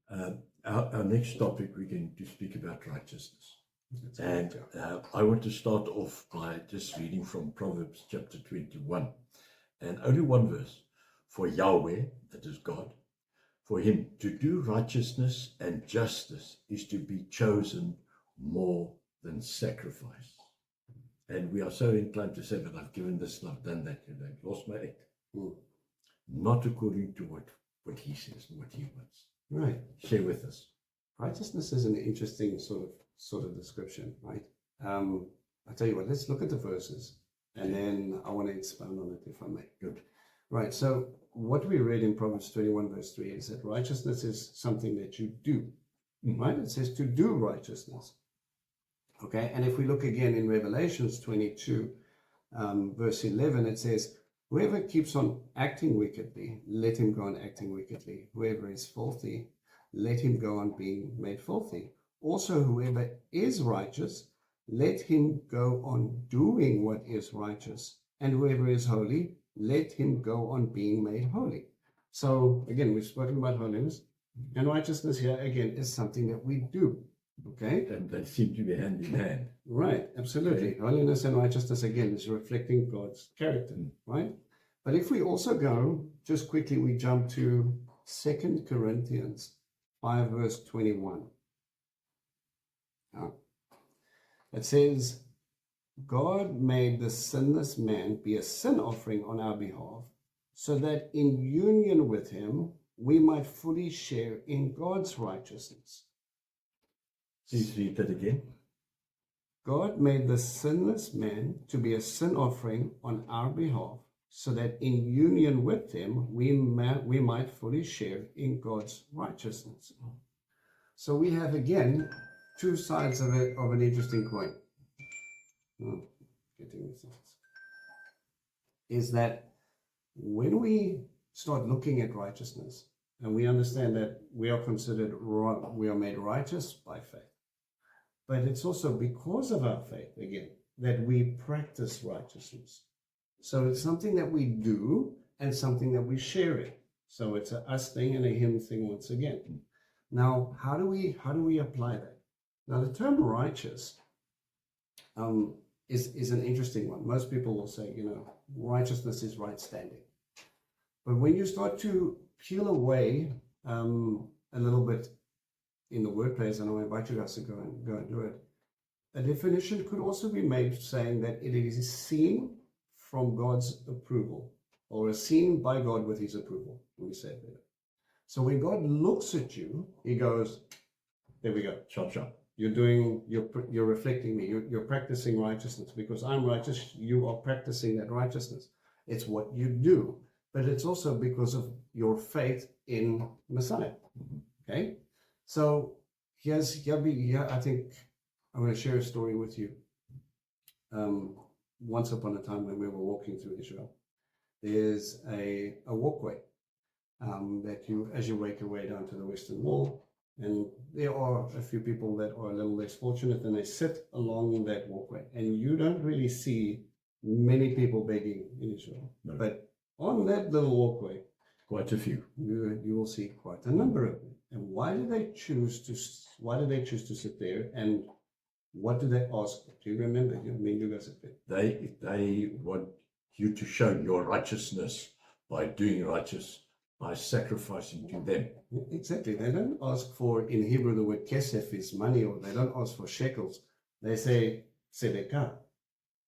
Our next topic, we're going to speak about righteousness. That's And correct, I want to start off by just reading from Proverbs chapter 21, and only one verse. For Yahweh, that is God, for him to do righteousness and justice is to be chosen more than sacrifice. And we are so inclined to say, but I've given this and I've done that, I've lost my head. Not according to what he says and what he wants. Right. Share with us. Righteousness is an interesting sort of description, right? I'll tell you what, let's look at the verses and then I want to expound on it if I may. Good. Right. So what we read in Proverbs 21 verse 3 is that righteousness is something that you do, right? It says to do righteousness. Okay. And if we look again in Revelations 22 verse 11, it says, whoever keeps on acting wickedly, let him go on acting wickedly. Whoever is filthy, let him go on being made filthy. Also, whoever is righteous, let him go on doing what is righteous. And whoever is holy, let him go on being made holy. So again, we've spoken about holiness, and righteousness here again is something that we do. Okay? And they seem to be hand in hand. Right, absolutely. Okay. Holiness and righteousness again is reflecting God's character, right? But if we also go, just quickly, we jump to 2 Corinthians 5 verse 21. It says, God made the sinless man be a sin offering on our behalf, so that in union with him, we might fully share in God's righteousness. Please read that again. God made the sinless man to be a sin offering on our behalf, so that in union with him, we might fully share in God's righteousness. So we have, again, two sides of an interesting coin. Is that when we start looking at righteousness, and we understand that we are we are made righteous by faith, but it's also because of our faith, again, that we practice righteousness. So it's something that we do and something that we share in. So it's a us thing and a him thing once again. Now, how do we apply that? Now, the term righteous is an interesting one. Most people will say, righteousness is right standing. But when you start to peel away a little bit in the wordplays, and I invite you guys to go and do it, a definition could also be made saying that it is seen from God's approval, or is seen by God with his approval. Let me say it better. So when God looks at you, he goes, there we go, chop chop. You're reflecting me. You're practicing righteousness. Because I'm righteous, you are practicing that righteousness. It's what you do, but it's also because of your faith in Messiah. Okay, so I think I'm going to share a story with you. Once upon a time when we were walking through Israel, there's a walkway that as you make your way down to the Western Wall. And there are a few people that are a little less fortunate, and they sit along that walkway. And you don't really see many people begging in Israel. No. But on that little walkway, quite a few. You will see quite a number of them. And why do they choose to sit there? And what do they ask for? Do you remember? You guys have been. They want you to show your righteousness by doing righteous, by sacrificing to them. Exactly. They don't ask for, in Hebrew, the word kesef is money, or they don't ask for shekels. They say tzedakah.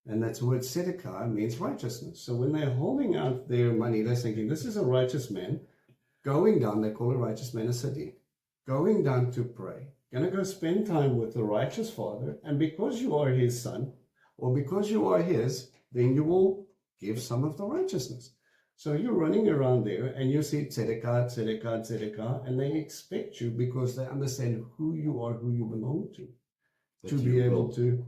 And that word tzedakah means righteousness. So when they're holding out their money, they're thinking, this is a righteous man going down, they call a righteous man a tzaddik, going down to pray, going to go spend time with the righteous Father, and because you are his son, or because you are his, then you will give some of the righteousness. So you're running around there and you see tzedakah, tzedakah, tzedakah, and they expect you, because they understand who you are, who you belong to be able to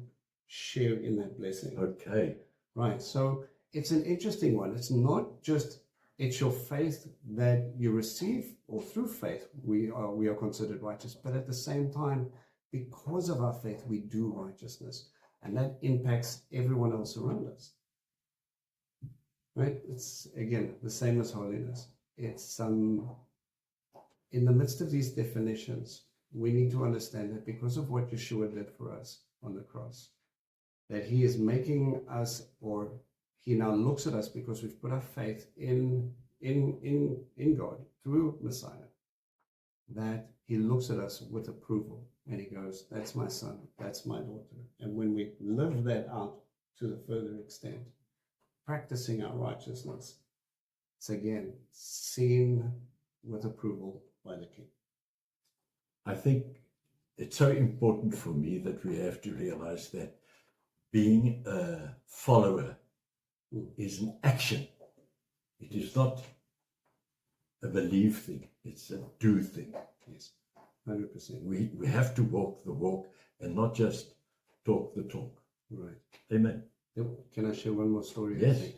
share in that blessing. Okay. Right. So it's an interesting one. It's not just, it's your faith that you receive, or through faith we are considered righteous, but at the same time, because of our faith, we do righteousness, and that impacts everyone else around us. Right? It's, again, the same as holiness. It's in the midst of these definitions, we need to understand that because of what Yeshua did for us on the cross, that he is making us, or he now looks at us because we've put our faith in God through Messiah, that he looks at us with approval and he goes, that's my son, that's my daughter. And when we live that out to the further extent, practicing our righteousness, it's again seen with approval by the King. I think it's so important for me that we have to realize that being a follower is an action. It is not a believe thing, it's a do thing. Yes, 100%. We have to walk the walk and not just talk the talk. Right. Amen. Can I share one more story? Yes. I think?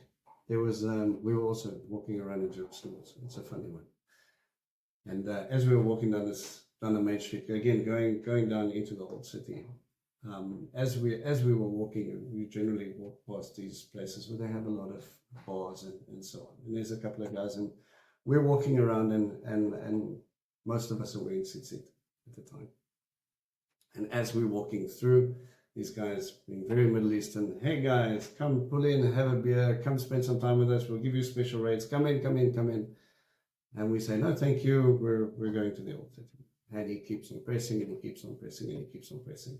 There was, we were also walking around in Jerusalem. It's a funny one. And as we were walking down the main street, again going down into the old city, as we were walking, we generally walk past these places where they have a lot of bars and so on. And there's a couple of guys, and we're walking around, and most of us are wearing tzitzit at the time. And as we're walking through, these guys being very Middle Eastern, hey guys, come pull in, have a beer, come spend some time with us, we'll give you special rates, come in. And we say, no, thank you, we're going to the old city. And he keeps on pressing, and he keeps on pressing, and he keeps on pressing.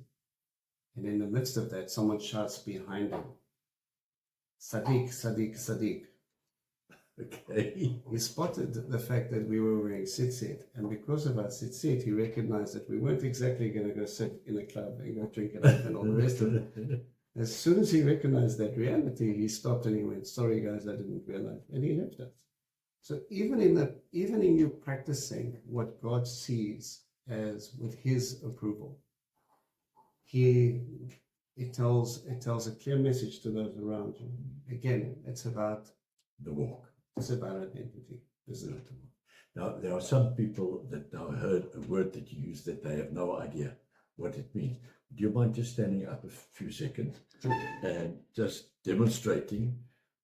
And in the midst of that, someone shouts behind him, Sadiq, Sadiq, Sadiq. Okay. He spotted the fact that we were wearing tzitzit, and because of our tzitzit, he recognized that we weren't exactly going to go sit in a club and go drink it up and all the rest of it. As soon as he recognized that reality, he stopped and he went, sorry guys, I didn't realize. And he left us. So even in you practicing what God sees as with his approval, it tells a clear message to those around you. Again, it's about The walk. It's about identity, isn't it? Now, there are some people that now heard a word that you use that they have no idea what it means. Do you mind just standing up a few seconds and just demonstrating?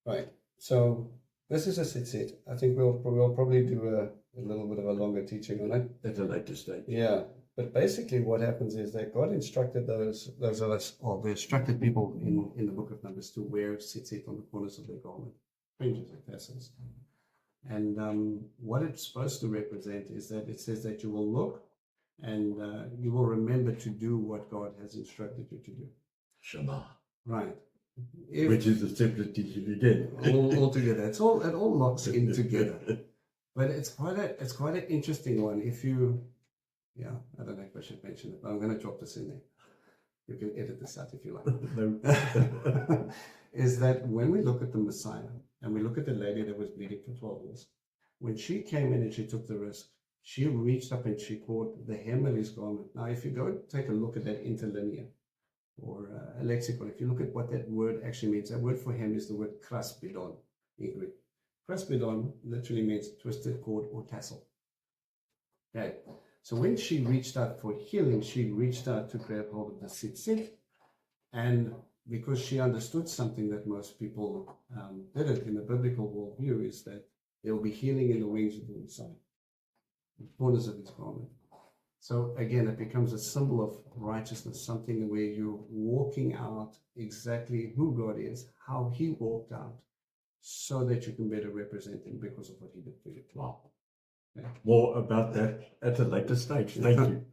Right. So this is a tzitzit. I think we'll probably do a little bit of a longer teaching on it At a later stage. Yeah. But basically what happens is that God instructed those of us, or they instructed people in the book of Numbers to wear tzitzit on the corners of their garment, fringes and tassels. And what it's supposed to represent is that it says that you will look and you will remember to do what God has instructed you to do. Shema. Right. Which is a separate teaching again. all together. It all locks in together. But it's quite an interesting one. If you, yeah, I don't know if I should mention it, but I'm going to drop this in there. You can edit this out if you like. No. Is that when we look at the Messiah and we look at the lady that was bleeding for 12 years, when she came in and she took the risk, she reached up and she caught the hem of his garment. Now, if you go and take a look at that interlinear or a lexicon, if you look at what that word actually means, that word for hem is the word kraspidon in Greek. Kraspidon literally means twisted cord or tassel. Okay. So when she reached out for healing, she reached out to grab hold of the tzitzit, and because she understood something that most people didn't in the biblical worldview, is that there will be healing in the wings of the Messiah, the corners of his garment. So again, it becomes a symbol of righteousness, something where you're walking out exactly who God is, how he walked out, so that you can better represent him because of what he did for you. Wow. Okay. More about that at a later stage. Thank you.